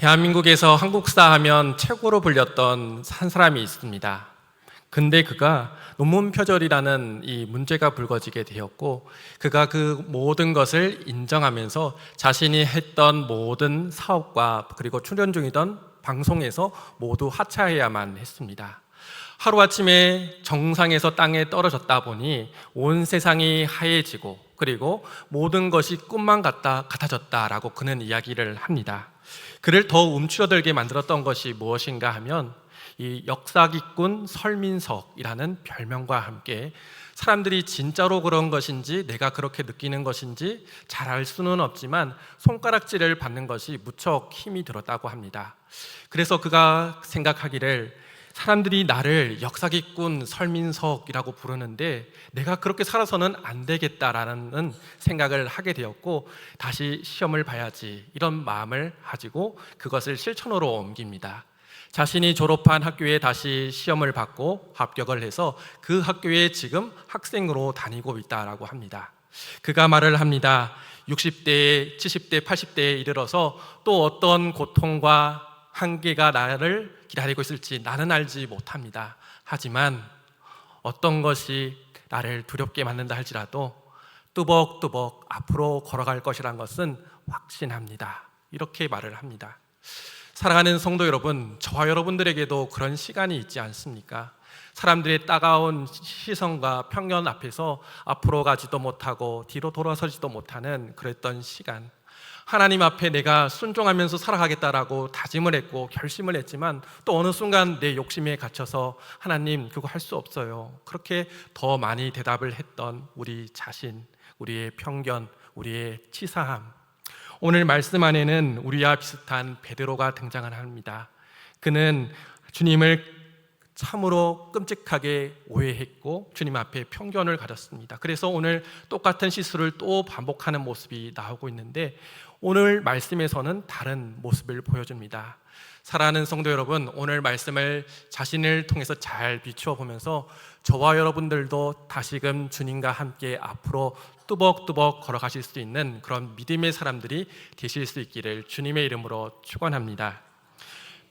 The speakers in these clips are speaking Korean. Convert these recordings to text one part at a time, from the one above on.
대한민국에서 한국사 하면 최고로 불렸던 한 사람이 있습니다. 근데 그가 논문 표절이라는 이 문제가 불거지게 되었고, 그가 그 모든 것을 인정하면서 자신이 했던 모든 사업과 그리고 출연 중이던 방송에서 모두 하차해야만 했습니다. 하루아침에 정상에서 땅에 떨어졌다 보니 온 세상이 하얘지고, 그리고 모든 것이 꿈만 같아졌다라고 그는 이야기를 합니다. 그를 더 움츠러들게 만들었던 것이 무엇인가 하면 이 역사기꾼 설민석이라는 별명과 함께 사람들이 진짜로 그런 것인지 내가 그렇게 느끼는 것인지 잘 알 수는 없지만 손가락질을 받는 것이 무척 힘이 들었다고 합니다. 그래서 그가 생각하기를 사람들이 나를 역사기꾼 설민석이라고 부르는데 내가 그렇게 살아서는 안 되겠다라는 생각을 하게 되었고, 다시 시험을 봐야지 이런 마음을 가지고 그것을 실천으로 옮깁니다. 자신이 졸업한 학교에 다시 시험을 받고 합격을 해서 그 학교에 지금 학생으로 다니고 있다라고 합니다. 그가 말을 합니다. 60대, 70대, 80대에 이르러서 또 어떤 고통과 한계가 나를 기다리고 있을지 나는 알지 못합니다. 하지만 어떤 것이 나를 두렵게 만든다 할지라도 뚜벅뚜벅 앞으로 걸어갈 것이란 것은 확신합니다. 이렇게 말을 합니다. 사랑하는 성도 여러분, 저와 여러분들에게도 그런 시간이 있지 않습니까? 사람들의 따가운 시선과 편견 앞에서 앞으로 가지도 못하고 뒤로 돌아서지도 못하는 그랬던 시간, 하나님 앞에 내가 순종하면서 살아가겠다라고 다짐을 했고 결심을 했지만 또 어느 순간 내 욕심에 갇혀서 하나님 그거 할 수 없어요, 그렇게 더 많이 대답을 했던 우리 자신, 우리의 편견, 우리의 치사함. 오늘 말씀 안에는 우리와 비슷한 베드로가 등장을 합니다. 그는 주님을 참으로 끔찍하게 오해했고 주님 앞에 편견을 가졌습니다. 그래서 오늘 똑같은 실수를 또 반복하는 모습이 나오고 있는데, 오늘 말씀에서는 다른 모습을 보여줍니다. 사랑하는 성도 여러분, 오늘 말씀을 자신을 통해서 잘 비추어 보면서 저와 여러분들도 다시금 주님과 함께 앞으로 뚜벅뚜벅 걸어가실 수 있는 그런 믿음의 사람들이 되실 수 있기를 주님의 이름으로 축원합니다.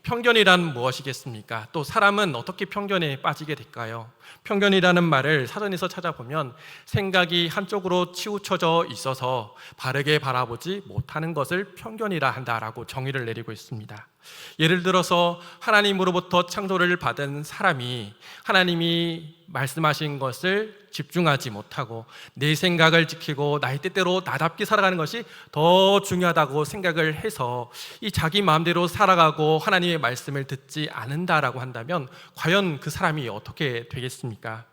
편견이란 무엇이겠습니까? 또 사람은 어떻게 편견에 빠지게 될까요? 편견이라는 말을 사전에서 찾아보면 생각이 한쪽으로 치우쳐져 있어서 바르게 바라보지 못하는 것을 편견이라 한다라고 정의를 내리고 있습니다. 예를 들어서 하나님으로부터 창조를 받은 사람이 하나님이 말씀하신 것을 집중하지 못하고 내 생각을 지키고 나의 뜻대로 나답게 살아가는 것이 더 중요하다고 생각을 해서 이 자기 마음대로 살아가고 하나님의 말씀을 듣지 않는다라고 한다면 과연 그 사람이 어떻게 되겠습니까?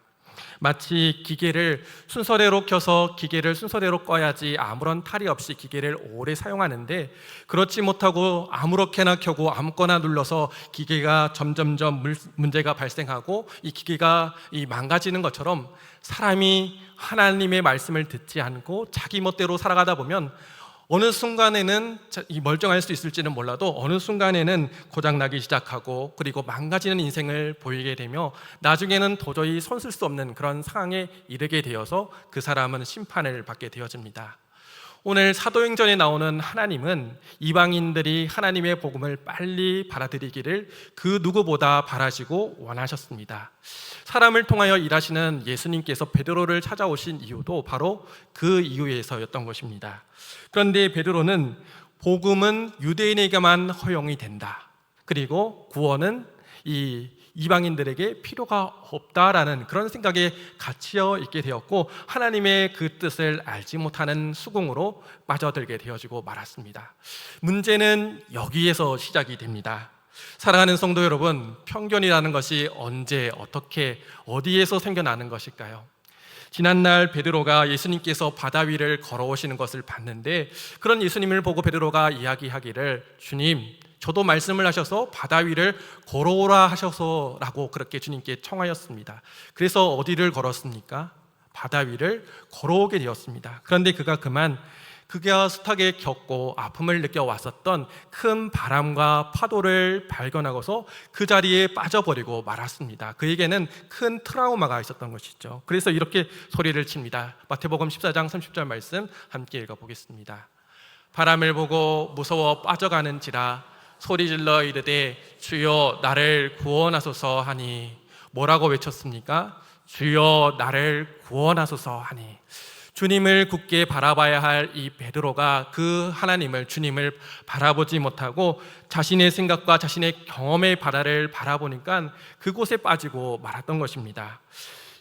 마치 기계를 순서대로 켜서 기계를 순서대로 꺼야지 아무런 탈이 없이 기계를 오래 사용하는데, 그렇지 못하고 아무렇게나 켜고 아무거나 눌러서 기계가 점점점 문제가 발생하고 이 기계가 망가지는 것처럼 사람이 하나님의 말씀을 듣지 않고 자기 멋대로 살아가다 보면 어느 순간에는 멀쩡할 수 있을지는 몰라도 어느 순간에는 고장나기 시작하고 그리고 망가지는 인생을 보이게 되며 나중에는 도저히 손쓸 수 없는 그런 상황에 이르게 되어서 그 사람은 심판을 받게 되어집니다. 오늘 사도행전에 나오는 하나님은 이방인들이 하나님의 복음을 빨리 받아들이기를 그 누구보다 바라시고 원하셨습니다. 사람을 통하여 일하시는 예수님께서 베드로를 찾아오신 이유도 바로 그 이유에서였던 것입니다. 그런데 베드로는 복음은 유대인에게만 허용이 된다, 그리고 구원은 이 이방인들에게 필요가 없다라는 그런 생각에 갇혀 있게 되었고 하나님의 그 뜻을 알지 못하는 수긍으로 빠져들게 되어지고 말았습니다. 문제는 여기에서 시작이 됩니다. 사랑하는 성도 여러분, 편견이라는 것이 언제, 어떻게, 어디에서 생겨나는 것일까요? 지난날 베드로가 예수님께서 바다 위를 걸어오시는 것을 봤는데, 그런 예수님을 보고 베드로가 이야기하기를 주님, 저도 말씀을 하셔서 바다 위를 걸어오라 하셔서라고 그렇게 주님께 청하였습니다. 그래서 어디를 걸었습니까? 바다 위를 걸어오게 되었습니다. 그런데 그가 숱하게 겪고 아픔을 느껴왔었던 큰 바람과 파도를 발견하고서 그 자리에 빠져버리고 말았습니다. 그에게는 큰 트라우마가 있었던 것이죠. 그래서 이렇게 소리를 칩니다. 마태복음 14장 30절 말씀 함께 읽어보겠습니다. 바람을 보고 무서워 빠져가는지라 소리질러 이르되 주여 나를 구원하소서 하니 뭐라고 외쳤습니까? 주여 나를 구원하소서 하니 주님을 굳게 바라봐야 할 이 베드로가 그 하나님을 주님을 바라보지 못하고 자신의 생각과 자신의 경험의 바다를 바라보니까 그곳에 빠지고 말았던 것입니다.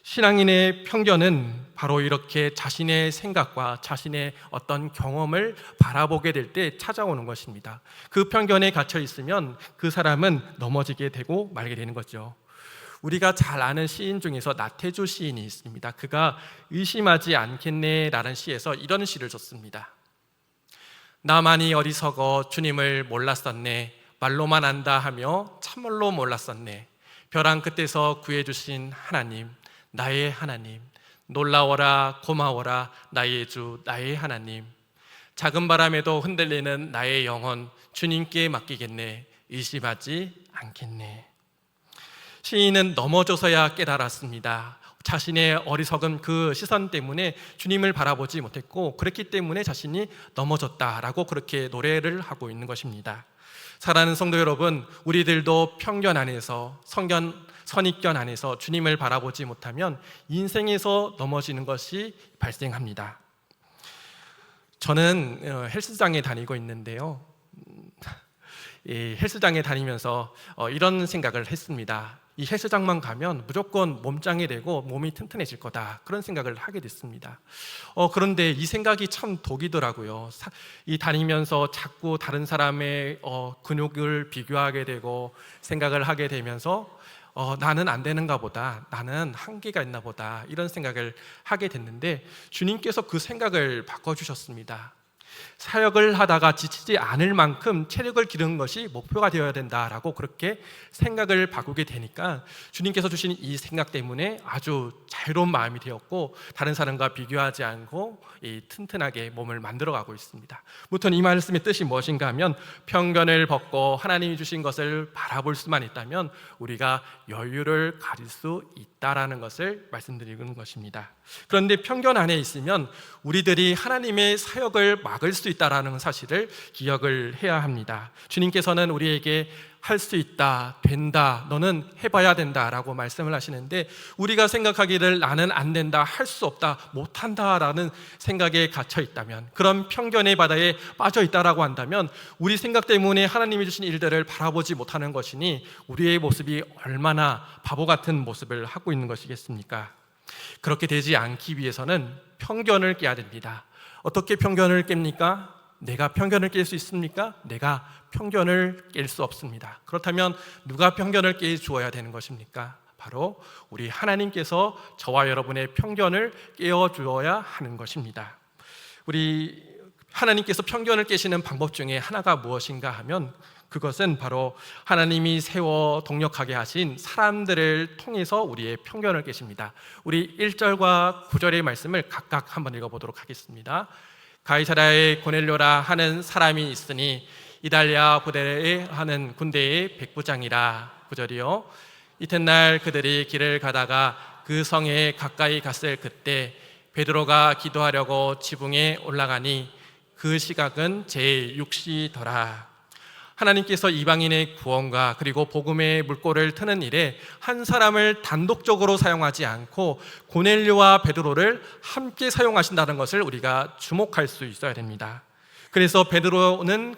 신앙인의 편견은 바로 이렇게 자신의 생각과 자신의 어떤 경험을 바라보게 될 때 찾아오는 것입니다. 그 편견에 갇혀 있으면 그 사람은 넘어지게 되고 말게 되는 거죠. 우리가 잘 아는 시인 중에서 나태주 시인이 있습니다. 그가 의심하지 않겠네 라는 시에서 이런 시를 썼습니다. 나만이 어리석어 주님을 몰랐었네. 말로만 안다 하며 참말로 몰랐었네. 벼랑 끝에서 구해주신 하나님, 나의 하나님, 놀라워라 고마워라 나의 주 나의 하나님. 작은 바람에도 흔들리는 나의 영혼 주님께 맡기겠네. 의심하지 않겠네. 시인은 넘어져서야 깨달았습니다. 자신의 어리석은 그 시선 때문에 주님을 바라보지 못했고 그랬기 때문에 자신이 넘어졌다라고 그렇게 노래를 하고 있는 것입니다. 사랑하는 성도 여러분, 우리들도 편견 안에서 선입견 안에서 주님을 바라보지 못하면 인생에서 넘어지는 것이 발생합니다. 저는 헬스장에 다니고 있는데요. 헬스장에 다니면서 이런 생각을 했습니다. 이 헬스장만 가면 무조건 몸짱이 되고 몸이 튼튼해질 거다, 그런 생각을 하게 됐습니다. 그런데 이 생각이 참 독이더라고요. 이 다니면서 자꾸 다른 사람의 근육을 비교하게 되고 생각을 하게 되면서 나는 안 되는가 보다, 나는 한계가 있나 보다, 이런 생각을 하게 됐는데 주님께서 그 생각을 바꿔주셨습니다. 사역을 하다가 지치지 않을 만큼 체력을 기르는 것이 목표가 되어야 된다라고 그렇게 생각을 바꾸게 되니까 주님께서 주신 이 생각 때문에 아주 자유로운 마음이 되었고 다른 사람과 비교하지 않고 튼튼하게 몸을 만들어가고 있습니다. 무튼 이 말씀의 뜻이 무엇인가 하면 편견을 벗고 하나님이 주신 것을 바라볼 수만 있다면 우리가 여유를 가질 수 있다라는 것을 말씀드리는 것입니다. 그런데 편견 안에 있으면 우리들이 하나님의 사역을 막을 수 있다라는 사실을 기억을 해야 합니다. 주님께서는 우리에게 할 수 있다, 된다, 너는 해봐야 된다라고 말씀을 하시는데 우리가 생각하기를 나는 안 된다, 할 수 없다, 못한다라는 생각에 갇혀 있다면, 그런 편견의 바다에 빠져 있다라고 한다면 우리 생각 때문에 하나님이 주신 일들을 바라보지 못하는 것이니 우리의 모습이 얼마나 바보 같은 모습을 하고 있는 것이겠습니까? 그렇게 되지 않기 위해서는 편견을 깨야 됩니다. 어떻게 편견을 깹니까? 내가 편견을 깰 수 있습니까? 내가 편견을 깰 수 없습니다. 그렇다면 누가 편견을 깨주어야 되는 것입니까? 바로 우리 하나님께서 저와 여러분의 편견을 깨어주어야 하는 것입니다. 우리 하나님께서 편견을 깨시는 방법 중에 하나가 무엇인가 하면 그것은 바로 하나님이 세워 동력하게 하신 사람들을 통해서 우리의 편견을 깨십니다. 우리 1절과 9절의 말씀을 각각 한번 읽어보도록 하겠습니다. 가이사랴에 고넬료라 하는 사람이 있으니 이달랴 부대에 하는 군대의 백부장이라. 9절이요. 이튿날 그들이 길을 가다가 그 성에 가까이 갔을 그때 베드로가 기도하려고 지붕에 올라가니 그 시각은 제6시더라. 하나님께서 이방인의 구원과 그리고 복음의 물꼬를 트는 일에 한 사람을 단독적으로 사용하지 않고 고넬료와 베드로를 함께 사용하신다는 것을 우리가 주목할 수 있어야 됩니다. 그래서 베드로는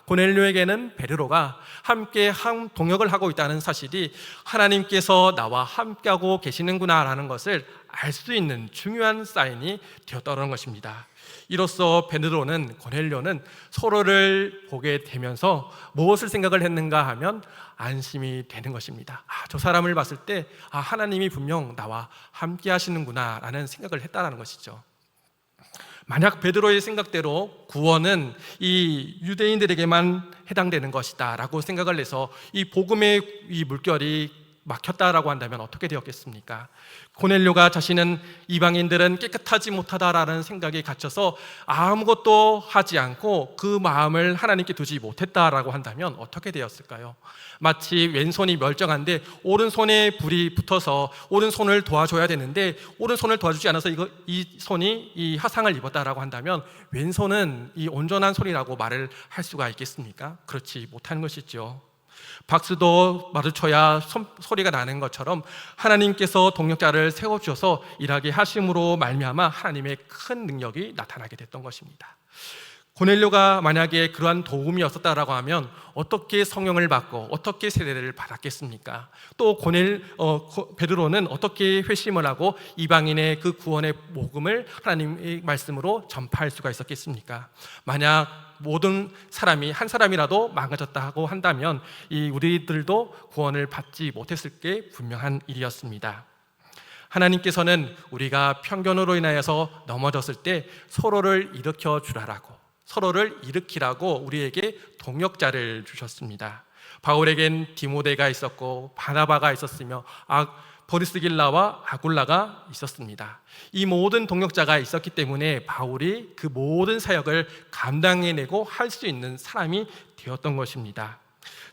고넬료에게는 베드로가 함께 동역을 하고 있다는 사실이 하나님께서 나와 함께하고 계시는구나라는 것을 알 수 있는 중요한 사인이 되었다는 것입니다. 이로써 베드로는 고넬료는 서로를 보게 되면서 무엇을 생각을 했는가 하면 안심이 되는 것입니다. 저 사람을 봤을 때 하나님이 분명 나와 함께 하시는구나 라는 생각을 했다는 것이죠. 만약 베드로의 생각대로 구원은 이 유대인들에게만 해당되는 것이다 라고 생각을 해서 이 복음의 이 물결이 막혔다라고 한다면 어떻게 되었겠습니까? 고넬료가 자신은 이방인들은 깨끗하지 못하다라는 생각에 갇혀서 아무것도 하지 않고 그 마음을 하나님께 두지 못했다라고 한다면 어떻게 되었을까요? 마치 왼손이 멀쩡한데 오른손에 불이 붙어서 오른손을 도와줘야 되는데 오른손을 도와주지 않아서 이 손이 이 화상을 입었다라고 한다면 왼손은 이 온전한 손이라고 말을 할 수가 있겠습니까? 그렇지 못하는 것이죠. 박수도 마주쳐야 소리가 나는 것처럼 하나님께서 동역자를 세워주셔서 일하게 하심으로 말미암아 하나님의 큰 능력이 나타나게 됐던 것입니다. 고넬료가 만약에 그러한 도움이었었다라고 하면 어떻게 성령을 받고 어떻게 세례를 받았겠습니까? 또 베드로는 어떻게 회심을 하고 이방인의 그 구원의 복음을 하나님의 말씀으로 전파할 수가 있었겠습니까? 만약 모든 사람이 한 사람이라도 망가졌다고 한다면 우리들도 구원을 받지 못했을 게 분명한 일이었습니다. 하나님께서는 우리가 편견으로 인하여서 넘어졌을 때 서로를 일으켜 주라라고, 서로를 일으키라고 우리에게 동역자를 주셨습니다. 바울에겐 디모데가 있었고 바나바가 있었으며 보리스길라와 아굴라가 있었습니다. 이 모든 동역자가 있었기 때문에 바울이 그 모든 사역을 감당해내고 할 수 있는 사람이 되었던 것입니다.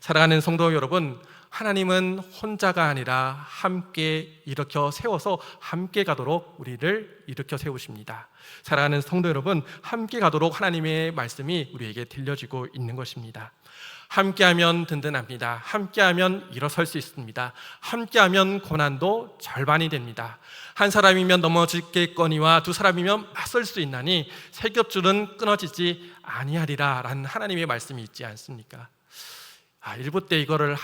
사랑하는 성도 여러분, 하나님은 혼자가 아니라 함께 일으켜 세워서 함께 가도록 우리를 일으켜 세우십니다. 사랑하는 성도 여러분, 함께 가도록 하나님의 말씀이 우리에게 들려지고 있는 것입니다. 함께하면 든든합니다. 함께하면 일어설 수 있습니다. 함께하면 고난도 절반이 됩니다. 한 사람이면 넘어지겠거니와 두 사람이면 맞설 수 있나니 세 겹줄은 끊어지지 아니하리라 라는 하나님의 말씀이 있지 않습니까? 1부 때 이거를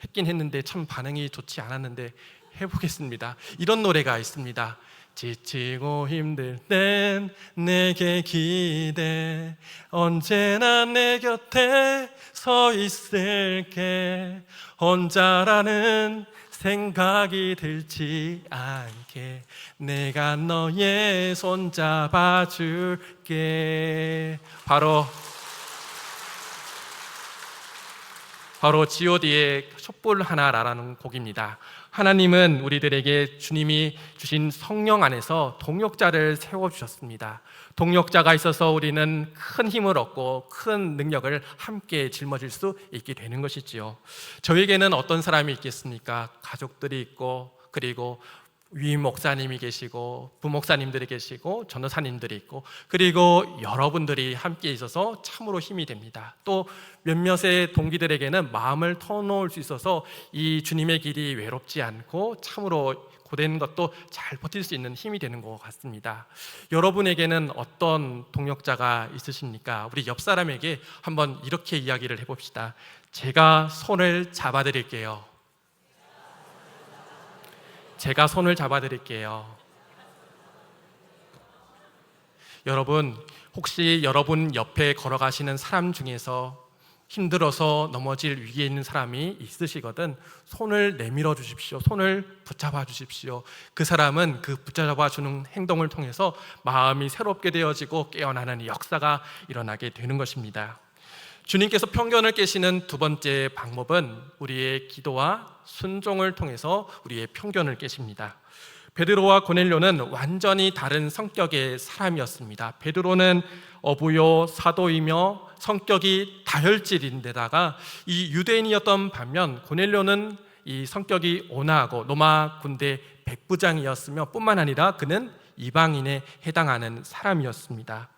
했긴 했는데 참 반응이 좋지 않았는데 해보겠습니다. 이런 노래가 있습니다. 지치고 힘들 땐 내게 기대, 언제나 내 곁에 서 있을게, 혼자라는 생각이 들지 않게 내가 너의 손 잡아줄게. 바로 G.O.D의 촛불 하나라는 곡입니다. 하나님은 우리들에게 주님이 주신 성령 안에서 동역자를 세워주셨습니다. 동역자가 있어서 우리는 큰 힘을 얻고 큰 능력을 함께 짊어질 수 있게 되는 것이지요. 저에게는 어떤 사람이 있겠습니까? 가족들이 있고, 그리고 위임 목사님이 계시고, 부목사님들이 계시고, 전도사님들이 있고, 그리고 여러분들이 함께 있어서 참으로 힘이 됩니다. 또 몇몇의 동기들에게는 마음을 터놓을 수 있어서 이 주님의 길이 외롭지 않고 참으로 고된 것도 잘 버틸 수 있는 힘이 되는 것 같습니다. 여러분에게는 어떤 동역자가 있으십니까? 우리 옆 사람에게 한번 이렇게 이야기를 해봅시다. 제가 손을 잡아드릴게요. 제가 손을 잡아드릴게요. 여러분, 혹시 여러분 옆에 걸어가시는 사람 중에서 힘들어서 넘어질 위기에 있는 사람이 있으시거든 손을 내밀어 주십시오. 손을 붙잡아 주십시오. 그 사람은 그 붙잡아 주는 행동을 통해서 마음이 새롭게 되어지고 깨어나는 역사가 일어나게 되는 것입니다. 주님께서 편견을 깨시는 두 번째 방법은 우리의 기도와 순종을 통해서 우리의 편견을 깨십니다. 베드로와 고넬료는 완전히 다른 성격의 사람이었습니다. 베드로는 어부요 사도이며 성격이 다혈질인데다가 이 유대인이었던 반면 고넬료는 이 성격이 온화하고 로마 군대 백부장이었으며 뿐만 아니라 그는 이방인에 해당하는 사람이었습니다.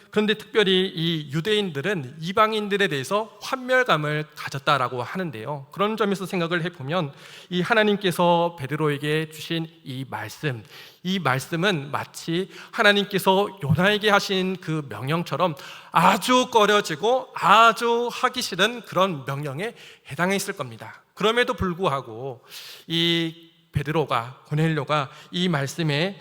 그런데 특별히 이 유대인들은 이방인들에 대해서 환멸감을 가졌다라고 하는데요. 그런 점에서 생각을 해보면 이 하나님께서 베드로에게 주신 이 말씀은 마치 하나님께서 요나에게 하신 그 명령처럼 아주 꺼려지고 아주 하기 싫은 그런 명령에 해당했을 겁니다. 그럼에도 불구하고 이 베드로가, 고넬료가 이 말씀에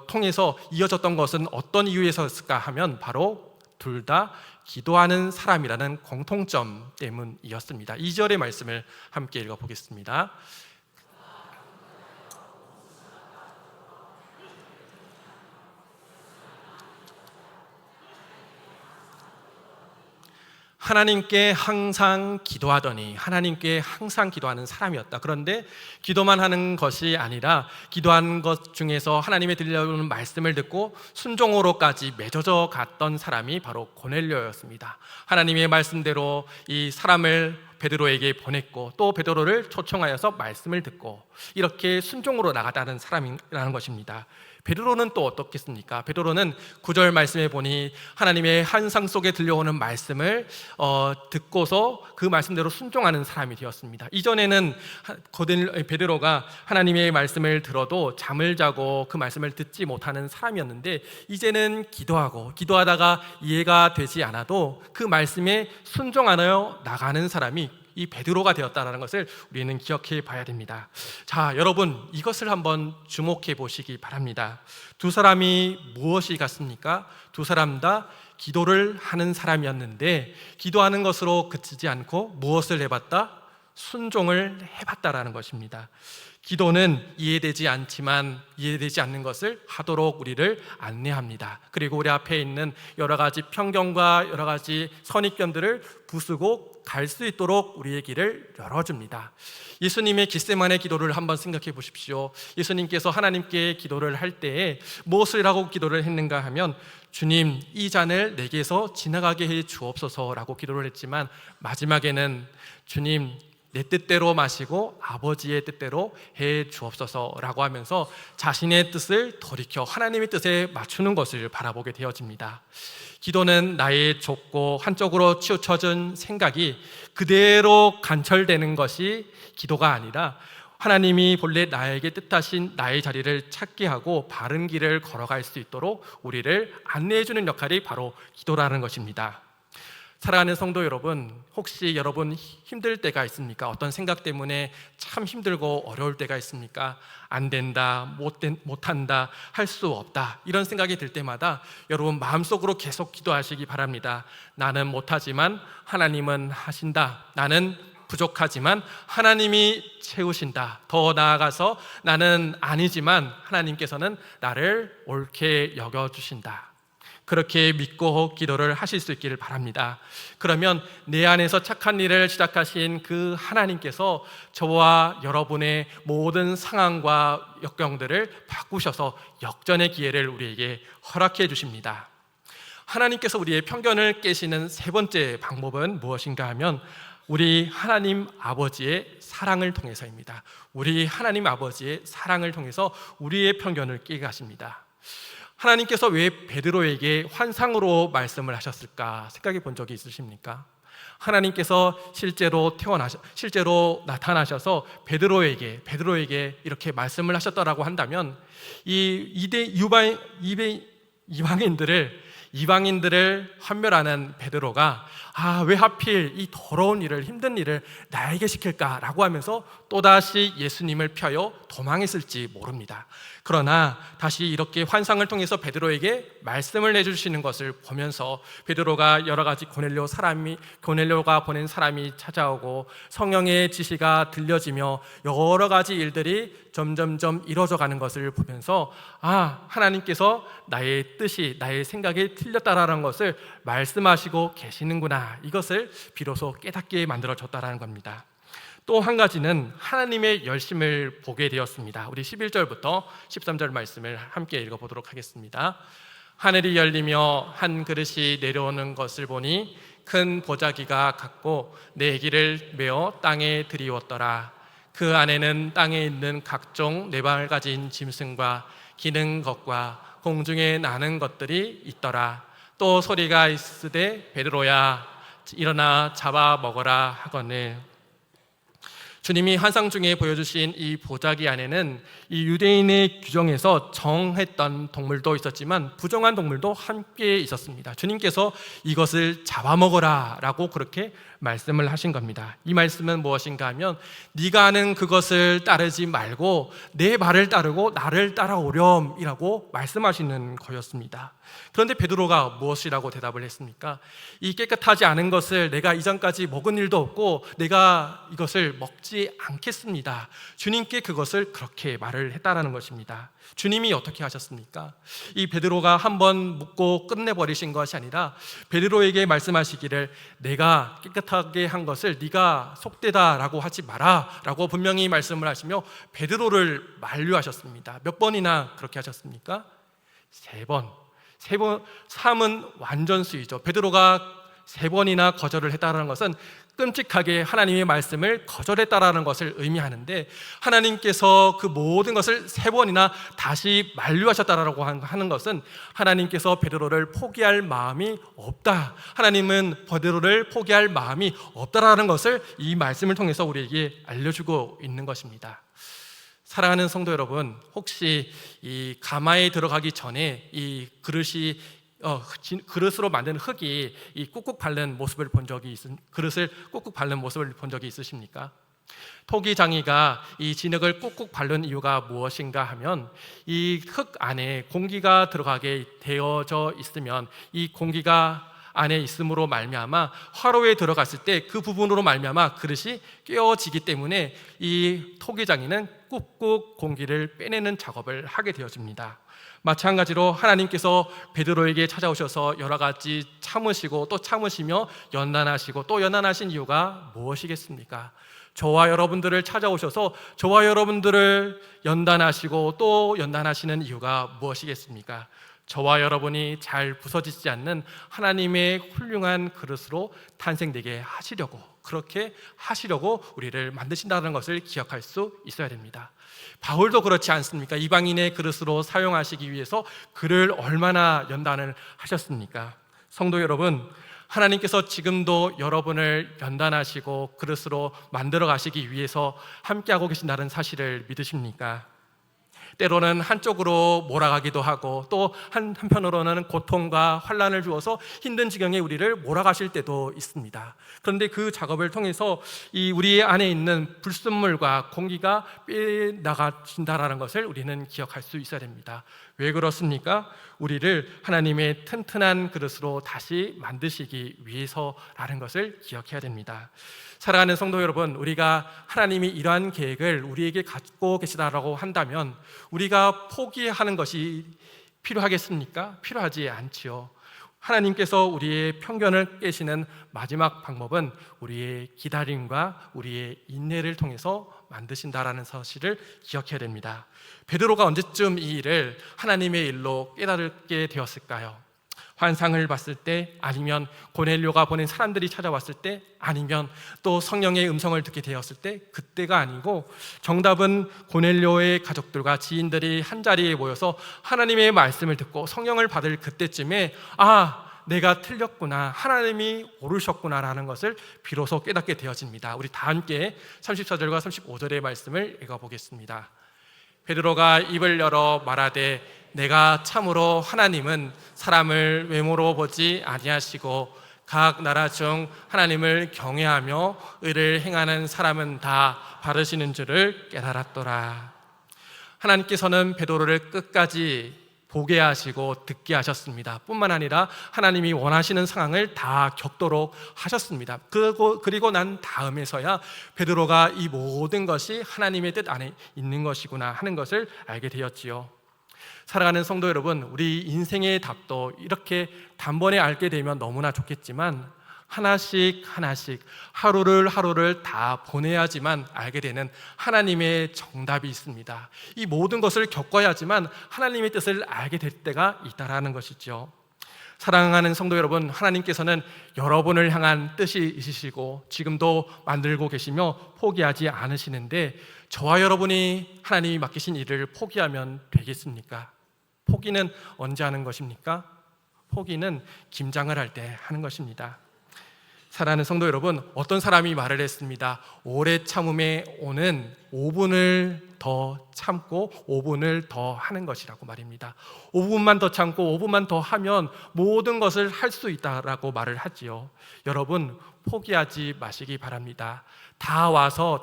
통해서 이어졌던 것은 어떤 이유에서였을까 하면 바로 둘 다 기도하는 사람이라는 공통점 때문이었습니다. 2절의 말씀을 함께 읽어보겠습니다. 하나님께 항상 기도하더니 하나님께 항상 기도하는 사람이었다. 그런데 기도만 하는 것이 아니라 기도한 것 중에서 하나님의 들려오는 말씀을 듣고 순종으로까지 맺어져 갔던 사람이 바로 고넬료였습니다. 하나님의 말씀대로 이 사람을 베드로에게 보냈고 또 베드로를 초청하여서 말씀을 듣고 이렇게 순종으로 나가다는 사람이라는 것입니다. 베드로는 또 어떻겠습니까? 베드로는 9절 말씀에 보니 하나님의 환상 속에 들려오는 말씀을 듣고서 그 말씀대로 순종하는 사람이 되었습니다. 이전에는 베드로가 하나님의 말씀을 들어도 잠을 자고 그 말씀을 듣지 못하는 사람이었는데 이제는 기도하다가 이해가 되지 않아도 그 말씀에 순종하여 나가는 사람이 이 베드로가 되었다는 것을 우리는 기억해 봐야 됩니다. 자, 여러분 이것을 한번 주목해 보시기 바랍니다. 두 사람이 무엇이 같습니까? 두 사람 다 기도를 하는 사람이었는데 기도하는 것으로 그치지 않고 무엇을 해봤다? 순종을 해봤다라는 것입니다. 기도는 이해되지 않는 것을 하도록 우리를 안내합니다. 그리고 우리 앞에 있는 여러 가지 편견과 여러 가지 선입견들을 부수고 갈 수 있도록 우리의 길을 열어줍니다. 예수님의 겟세마네 기도를 한번 생각해 보십시오. 예수님께서 하나님께 기도를 할 때에 무엇을 하고 기도를 했는가 하면 주님 이 잔을 내게서 지나가게 해 주옵소서라고 기도를 했지만 마지막에는 주님 내 뜻대로 마시고 아버지의 뜻대로 해 주옵소서라고 하면서 자신의 뜻을 돌이켜 하나님의 뜻에 맞추는 것을 바라보게 되어집니다. 기도는 나의 좁고 한쪽으로 치우쳐진 생각이 그대로 관철되는 것이 기도가 아니라 하나님이 본래 나에게 뜻하신 나의 자리를 찾게 하고 바른 길을 걸어갈 수 있도록 우리를 안내해 주는 역할이 바로 기도라는 것입니다. 사랑하는 성도 여러분, 혹시 여러분 힘들 때가 있습니까? 어떤 생각 때문에 참 힘들고 어려울 때가 있습니까? 안 된다, 못한다, 할 수 없다 이런 생각이 들 때마다 여러분 마음속으로 계속 기도하시기 바랍니다. 나는 못하지만 하나님은 하신다. 나는 부족하지만 하나님이 채우신다. 더 나아가서 나는 아니지만 하나님께서는 나를 옳게 여겨주신다. 그렇게 믿고 기도를 하실 수 있기를 바랍니다. 그러면 내 안에서 착한 일을 시작하신 그 하나님께서 저와 여러분의 모든 상황과 역경들을 바꾸셔서 역전의 기회를 우리에게 허락해 주십니다. 하나님께서 우리의 편견을 깨시는 세 번째 방법은 무엇인가 하면 우리 하나님 아버지의 사랑을 통해서입니다. 우리 하나님 아버지의 사랑을 통해서 우리의 편견을 깨게 하십니다. 하나님께서 왜 베드로에게 환상으로 말씀을 하셨을까 생각해 본 적이 있으십니까? 하나님께서 실제로 나타나셔서 베드로에게 이렇게 말씀을 하셨다라고 한다면 이방인들을 환멸하는 베드로가 왜 하필 이 더러운 일을 힘든 일을 나에게 시킬까라고 하면서 또다시 예수님을 펴요 도망했을지 모릅니다. 그러나 다시 이렇게 환상을 통해서 베드로에게 말씀을 해주시는 것을 보면서 베드로가 여러 가지 고넬료가 보낸 사람이 찾아오고 성령의 지시가 들려지며 여러 가지 일들이 점점점 이루어져 가는 것을 보면서 하나님께서 나의 뜻이 나의 생각이 틀렸다라는 것을 말씀하시고 계시는구나, 이것을 비로소 깨닫게 만들어졌다라는 겁니다. 또 한 가지는 하나님의 열심을 보게 되었습니다. 우리 11절부터 13절 말씀을 함께 읽어보도록 하겠습니다. 하늘이 열리며 한 그릇이 내려오는 것을 보니 큰 보자기가 같고 네 기를 메어 땅에 들이웠더라. 그 안에는 땅에 있는 각종 네 발을 가진 짐승과 기는 것과 공중에 나는 것들이 있더라. 또 소리가 있으되 베드로야 일어나 잡아 먹어라 하거늘. 주님이 환상 중에 보여주신 이 보자기 안에는 이 유대인의 규정에서 정했던 동물도 있었지만 부정한 동물도 함께 있었습니다. 주님께서 이것을 잡아먹어라 라고 그렇게 말씀을 하신 겁니다. 이 말씀은 무엇인가 하면 네가 아는 그것을 따르지 말고 내 말을 따르고 나를 따라오렴이라고 말씀하시는 거였습니다. 그런데 베드로가 무엇이라고 대답을 했습니까? 이 깨끗하지 않은 것을 내가 이전까지 먹은 일도 없고 내가 이것을 먹지 않겠습니다. 주님께 그것을 그렇게 말을 했다라는 것입니다. 주님이 어떻게 하셨습니까? 이 베드로가 한번 묻고 끝내버리신 것이 아니라 베드로에게 말씀하시기를 내가 깨끗하게 한 것을 네가 속되다라고 하지 마라 라고 분명히 말씀을 하시며 베드로를 만류하셨습니다. 몇 번이나 그렇게 하셨습니까? 3번. 3은 완전수이죠. 베드로가 3번이나 거절을 했다는 것은 끔찍하게 하나님의 말씀을 거절했다라는 것을 의미하는데, 하나님께서 그 모든 것을 3번이나 다시 만류하셨다라고 하는 것은 하나님께서 베드로를 포기할 마음이 없다, 하나님은 베드로를 포기할 마음이 없다라는 것을 이 말씀을 통해서 우리에게 알려주고 있는 것입니다. 사랑하는 성도 여러분, 혹시 이 가마에 들어가기 전에 이 그릇으로 만든 흙이 이 꾹꾹 닳는 모습을 본 적이 그릇을 꾹꾹 닳는 모습을 본 적이 있으십니까? 토기장이가 이 진흙을 꾹꾹 밟는 이유가 무엇인가 하면 이 흙 안에 공기가 들어가게 되어져 있으면 이 공기가 안에 있음으로 말미암아 화로에 들어갔을 때 그 부분으로 말미암아 그릇이 깨어지기 때문에 이 토기장이는 꾹꾹 공기를 빼내는 작업을 하게 되어집니다. 마찬가지로 하나님께서 베드로에게 찾아오셔서 여러 가지 참으시고 또 참으시며 연단하시고 또 연단하신 이유가 무엇이겠습니까? 저와 여러분들을 찾아오셔서 저와 여러분들을 연단하시고 또 연단하시는 이유가 무엇이겠습니까? 저와 여러분이 잘 부서지지 않는 하나님의 훌륭한 그릇으로 탄생되게 하시려고, 그렇게 하시려고 우리를 만드신다는 것을 기억할 수 있어야 됩니다. 바울도 그렇지 않습니까? 이방인의 그릇으로 사용하시기 위해서 그를 얼마나 연단을 하셨습니까? 성도 여러분, 하나님께서 지금도 여러분을 연단하시고 그릇으로 만들어 가시기 위해서 함께하고 계신다는 사실을 믿으십니까? 때로는 한쪽으로 몰아가기도 하고 또 한편으로는 고통과 환난을 주어서 힘든 지경에 우리를 몰아가실 때도 있습니다. 그런데 그 작업을 통해서 이 우리 안에 있는 불순물과 공기가 빼나가신다라는 것을 우리는 기억할 수 있어야 됩니다. 왜 그렇습니까? 우리를 하나님의 튼튼한 그릇으로 다시 만드시기 위해서라는 것을 기억해야 됩니다. 사랑하는 성도 여러분, 우리가 하나님이 이러한 계획을 우리에게 갖고 계시다라고 한다면 우리가 포기하는 것이 필요하겠습니까? 필요하지 않지요. 하나님께서 우리의 편견을 깨시는 마지막 방법은 우리의 기다림과 우리의 인내를 통해서 만드신다라는 사실을 기억해야 됩니다. 베드로가 언제쯤 이 일을 하나님의 일로 깨닫게 되었을까요? 환상을 봤을 때, 아니면 고넬료가 보낸 사람들이 찾아왔을 때, 아니면 또 성령의 음성을 듣게 되었을 때, 그때가 아니고 정답은 고넬료의 가족들과 지인들이 한자리에 모여서 하나님의 말씀을 듣고 성령을 받을 그때쯤에 내가 틀렸구나, 하나님이 오르셨구나라는 것을 비로소 깨닫게 되어집니다. 우리 다 함께 34절과 35절의 말씀을 읽어보겠습니다. 베드로가 입을 열어 말하되 내가 참으로 하나님은 사람을 외모로 보지 아니하시고 각 나라 중 하나님을 경외하며 의를 행하는 사람은 다 바르시는 줄을 깨달았더라. 하나님께서는 베드로를 끝까지 보게 하시고 듣게 하셨습니다. 뿐만 아니라 하나님이 원하시는 상황을 다 겪도록 하셨습니다. 그리고 난 다음에서야 베드로가 이 모든 것이 하나님의 뜻 안에 있는 것이구나 하는 것을 알게 되었지요. 사랑하는 성도 여러분, 우리 인생의 답도 이렇게 단번에 알게 되면 너무나 좋겠지만 하나씩 하루를 다 보내야지만 알게 되는 하나님의 정답이 있습니다. 이 모든 것을 겪어야지만 하나님의 뜻을 알게 될 때가 있다라는 것이죠. 사랑하는 성도 여러분, 하나님께서는 여러분을 향한 뜻이 있으시고 지금도 만들고 계시며 포기하지 않으시는데, 저와 여러분이 하나님이 맡기신 일을 포기하면 되겠습니까? 포기는 언제 하는 것입니까? 포기는 김장을 할 때 하는 것입니다. 사랑하는 성도 여러분, 어떤 사람이 말을 했습니다. 오래 참음에 오는 5분을 더 참고 5분을 더 하는 것이라고 말입니다. 5분만 더 참고 5분만 더 하면 모든 것을 할 수 있다라고 말을 하지요. 여러분, 포기하지 마시기 바랍니다. 다 와서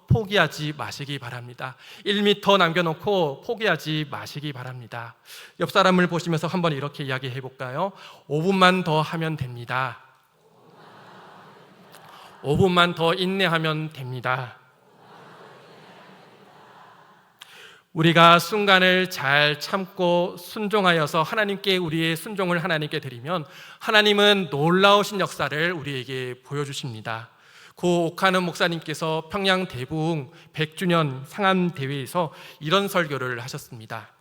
포기하지 마시기 바랍니다. 1m 남겨놓고 포기하지 마시기 바랍니다. 옆 사람을 보시면서 한번 이렇게 이야기해 볼까요? 5분만 더 하면 됩니다. 5분만 더 인내하면 됩니다. 우리가 순간을 잘 참고 순종하여서 하나님께 우리의 순종을 하나님께 드리면 하나님은 놀라우신 역사를 우리에게 보여주십니다. 고 옥하는 목사님께서 평양 대부흥 100주년 상암대회에서 이런 설교를 하셨습니다.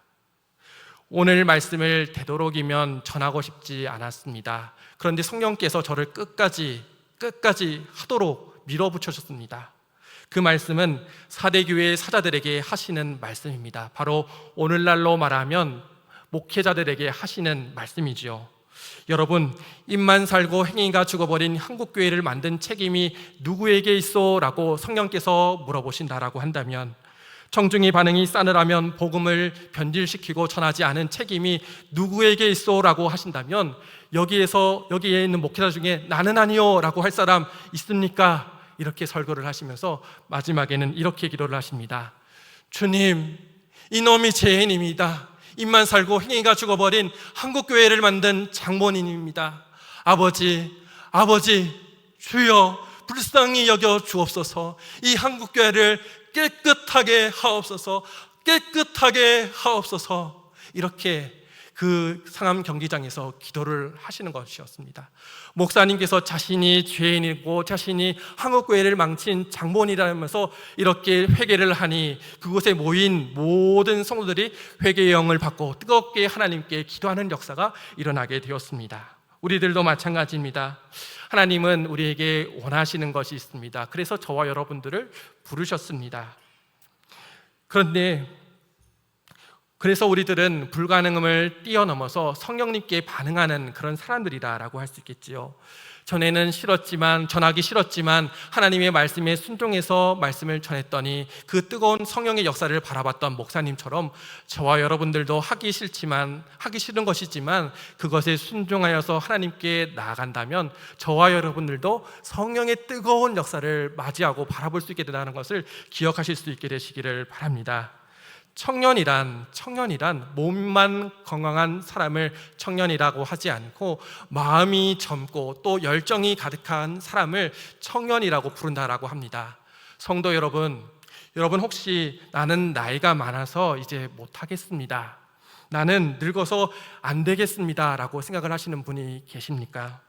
오늘 말씀을 되도록이면 전하고 싶지 않았습니다. 그런데 성령께서 저를 끝까지 하도록 밀어붙여셨습니다. 그 말씀은 사대교회 사자들에게 하시는 말씀입니다. 바로 오늘날로 말하면 목회자들에게 하시는 말씀이지요. 여러분, 입만 살고 행위가 죽어버린 한국교회를 만든 책임이 누구에게 있어? 라고 성령께서 물어보신다라고 한다면, 청중의 반응이 싸늘하면 복음을 변질시키고 전하지 않은 책임이 누구에게 있어? 라고 하신다면, 여기에 있는 목회자 중에 나는 아니요 라고 할 사람 있습니까? 이렇게 설교를 하시면서 마지막에는 이렇게 기도를 하십니다. 주님, 이놈이 죄인입니다. 입만 살고 행위가 죽어버린 한국교회를 만든 장본인입니다. 아버지, 주여 불쌍히 여겨 주옵소서. 이 한국교회를 깨끗하게 하옵소서. 이렇게 그 상암 경기장에서 기도를 하시는 것이었습니다. 목사님께서 자신이 죄인이고 자신이 한국교회를 망친 장본이라면서 이렇게 회개를 하니 그곳에 모인 모든 성도들이 회개의 영을 받고 뜨겁게 하나님께 기도하는 역사가 일어나게 되었습니다. 우리들도 마찬가지입니다. 하나님은 우리에게 원하시는 것이 있습니다. 그래서 저와 여러분들을 부르셨습니다. 그래서 우리들은 불가능함을 뛰어넘어서 성령님께 반응하는 그런 사람들이다라고 할 수 있겠지요. 전하기 싫었지만 하나님의 말씀에 순종해서 말씀을 전했더니 그 뜨거운 성령의 역사를 바라봤던 목사님처럼 저와 여러분들도 하기 싫은 것이지만 그것에 순종하여서 하나님께 나아간다면 저와 여러분들도 성령의 뜨거운 역사를 맞이하고 바라볼 수 있게 된다는 것을 기억하실 수 있게 되시기를 바랍니다. 청년이란 몸만 건강한 사람을 청년이라고 하지 않고 마음이 젊고 또 열정이 가득한 사람을 청년이라고 부른다라고 합니다. 성도 여러분 혹시 나는 나이가 많아서 이제 못하겠습니다, 나는 늙어서 안 되겠습니다 라고 생각을 하시는 분이 계십니까?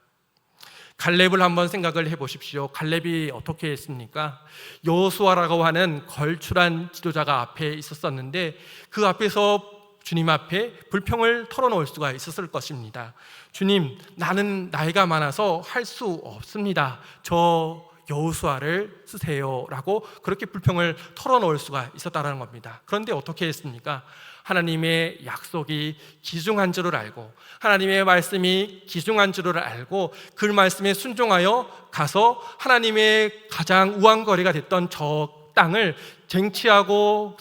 갈렙을 한번 생각을 해보십시오. 갈렙이 어떻게 했습니까? 여호수아라고 하는 걸출한 지도자가 앞에 있었는데 그 앞에서 주님 앞에 불평을 털어놓을 수가 있었을 것입니다. 주님, 나는 나이가 많아서 할 수 없습니다. 저 여호수아를 쓰세요 라고 그렇게 불평을 털어놓을 수가 있었다는 겁니다. 그런데 어떻게 했습니까? 하나님의 약속이 귀중한 줄을 알고 하나님의 말씀이 귀중한 줄을 알고 그 말씀에 순종하여 가서 하나님의 가장 우왕거리가 됐던 저 땅을 쟁취하고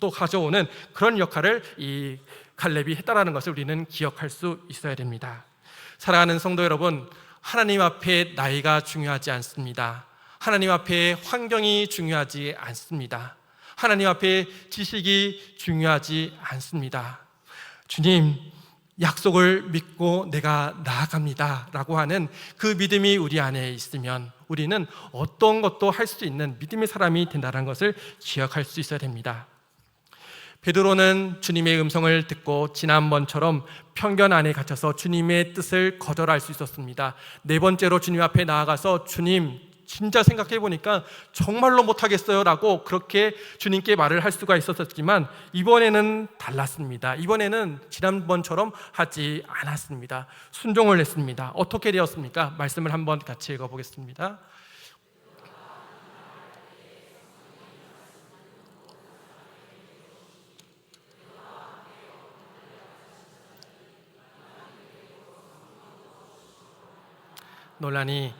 또 가져오는 그런 역할을 이 갈렙이 했다라는 것을 우리는 기억할 수 있어야 됩니다. 사랑하는 성도 여러분, 하나님 앞에 나이가 중요하지 않습니다. 하나님 앞에 환경이 중요하지 않습니다. 하나님 앞에 지식이 중요하지 않습니다. 주님, 약속을 믿고 내가 나아갑니다 라고 하는 그 믿음이 우리 안에 있으면 우리는 어떤 것도 할 수 있는 믿음의 사람이 된다는 것을 기억할 수 있어야 됩니다. 베드로는 주님의 음성을 듣고 지난번처럼 편견 안에 갇혀서 주님의 뜻을 거절할 수 있었습니다. 네 번째로 주님 앞에 나아가서 주님, 진짜 생각해보니까 정말로 못하겠어요 라고 그렇게 주님께 말을 할 수가 있었지만 이번에는 달랐습니다. 이번에는 지난번처럼 하지 않았습니다. 순종을 했습니다. 어떻게 되었습니까? 말씀을 한번 같이 읽어보겠습니다. 논란이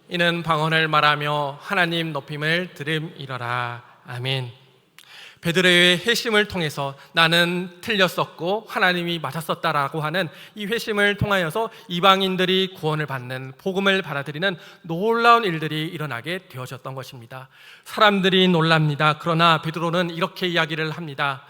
이는 방언을 말하며 하나님 높임을 들음이러라. 아멘. 베드로의 회심을 통해서 나는 틀렸었고 하나님이 맞았었다라고 하는 이 회심을 통하여서 이방인들이 구원을 받는, 복음을 받아들이는 놀라운 일들이 일어나게 되어졌던 것입니다. 사람들이 놀랍니다. 그러나 베드로는 이렇게 이야기를 합니다.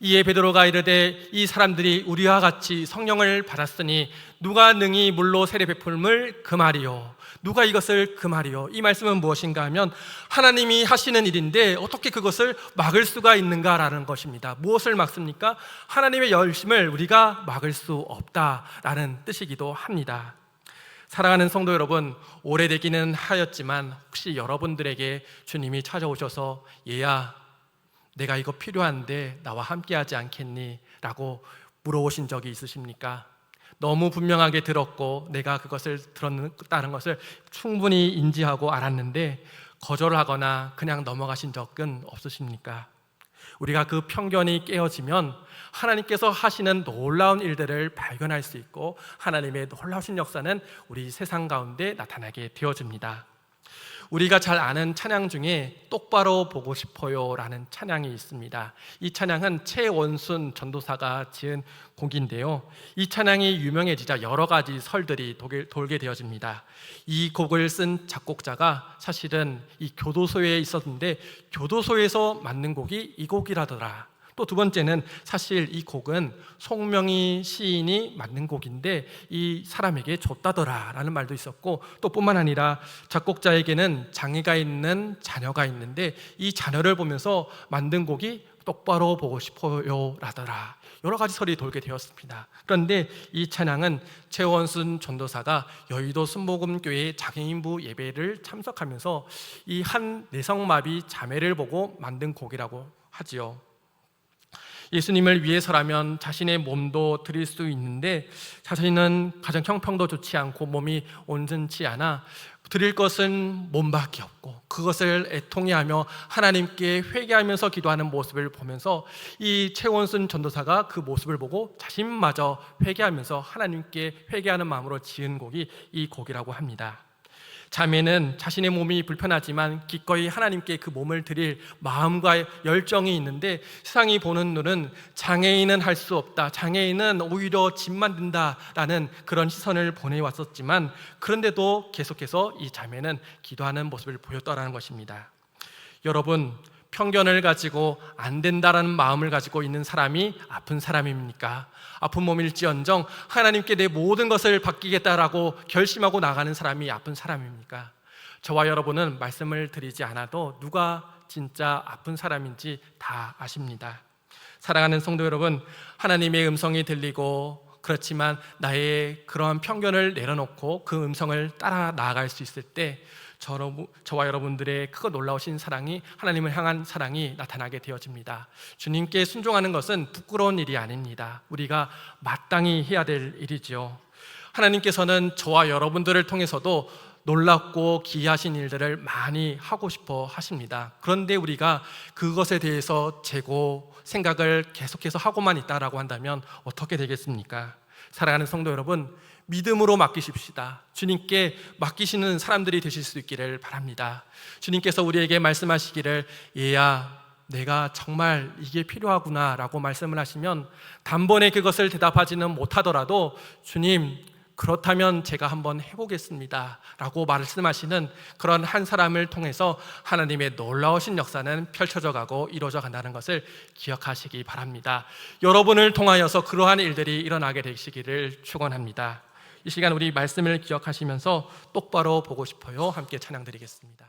이에 베드로가 이르되 이 사람들이 우리와 같이 성령을 받았으니 누가 능히 물로 세례 베풀물 금하리요. 누가 이것을 금하리요. 이 말씀은 무엇인가 하면 하나님이 하시는 일인데 어떻게 그것을 막을 수가 있는가라는 것입니다. 무엇을 막습니까? 하나님의 열심을 우리가 막을 수 없다라는 뜻이기도 합니다. 사랑하는 성도 여러분, 오래되기는 하였지만 혹시 여러분들에게 주님이 찾아오셔서 얘야, 내가 이거 필요한데 나와 함께 하지 않겠니? 라고 물어보신 적이 있으십니까? 너무 분명하게 들었고 내가 그것을 들었다는 것을 충분히 인지하고 알았는데 거절하거나 그냥 넘어가신 적은 없으십니까? 우리가 그 편견이 깨어지면 하나님께서 하시는 놀라운 일들을 발견할 수 있고 하나님의 놀라우신 역사는 우리 세상 가운데 나타나게 되어집니다. 우리가 잘 아는 찬양 중에 똑바로 보고 싶어요 라는 찬양이 있습니다. 이 찬양은 최원순 전도사가 지은 곡인데요, 이 찬양이 유명해지자 여러 가지 설들이 돌게 되어집니다. 이 곡을 쓴 작곡자가 사실은 이 교도소에 있었는데 교도소에서 만든 곡이 이 곡이라더라. 또 두 번째는 사실 이 곡은 송명희 시인이 만든 곡인데 이 사람에게 줬다더라 라는 말도 있었고, 또 뿐만 아니라 작곡자에게는 장애가 있는 자녀가 있는데 이 자녀를 보면서 만든 곡이 똑바로 보고 싶어요 라더라. 여러 가지 설이 돌게 되었습니다. 그런데 이 찬양은 최원순 전도사가 여의도 순복음교회 장애인부 예배를 참석하면서 이 한 내성마비 자매를 보고 만든 곡이라고 하지요. 예수님을 위해서라면 자신의 몸도 드릴 수 있는데 자신은 가정 형편도 좋지 않고 몸이 온전치 않아 드릴 것은 몸밖에 없고 그것을 애통해하며 하나님께 회개하면서 기도하는 모습을 보면서 이 최원순 전도사가 그 모습을 보고 자신마저 회개하면서 하나님께 회개하는 마음으로 지은 곡이 이 곡이라고 합니다. 자매는 자신의 몸이 불편하지만 기꺼이 하나님께 그 몸을 드릴 마음과 열정이 있는데 세상이 보는 눈은 장애인은 할 수 없다, 장애인은 오히려 짐만 든다라는 그런 시선을 보내왔었지만 그런데도 계속해서 이 자매는 기도하는 모습을 보였다라는 것입니다. 여러분, 편견을 가지고 안 된다라는 마음을 가지고 있는 사람이 아픈 사람입니까? 아픈 몸일지언정 하나님께 내 모든 것을 맡기겠다라고 결심하고 나가는 사람이 아픈 사람입니까? 저와 여러분은 말씀을 드리지 않아도 누가 진짜 아픈 사람인지 다 아십니다. 사랑하는 성도 여러분, 하나님의 음성이 들리고 그렇지만 나의 그러한 편견을 내려놓고 그 음성을 따라 나아갈 수 있을 때 저와 여러분들의 크고 놀라우신 사랑이, 하나님을 향한 사랑이 나타나게 되어집니다. 주님께 순종하는 것은 부끄러운 일이 아닙니다. 우리가 마땅히 해야 될 일이죠. 하나님께서는 저와 여러분들을 통해서도 놀랍고 기이하신 일들을 많이 하고 싶어 하십니다. 그런데 우리가 그것에 대해서 재고 생각을 계속해서 하고만 있다라고 한다면 어떻게 되겠습니까? 사랑하는 성도 여러분, 믿음으로 맡기십시다. 주님께 맡기시는 사람들이 되실 수 있기를 바랍니다. 주님께서 우리에게 말씀하시기를 얘야, 내가 정말 이게 필요하구나 라고 말씀을 하시면 단번에 그것을 대답하지는 못하더라도 주님, 그렇다면 제가 한번 해보겠습니다 라고 말씀하시는 그런 한 사람을 통해서 하나님의 놀라우신 역사는 펼쳐져 가고 이루어져 간다는 것을 기억하시기 바랍니다. 여러분을 통하여서 그러한 일들이 일어나게 되시기를 축원합니다. 이 시간 우리 말씀을 기억하시면서 똑바로 보고 싶어요 함께 찬양 드리겠습니다.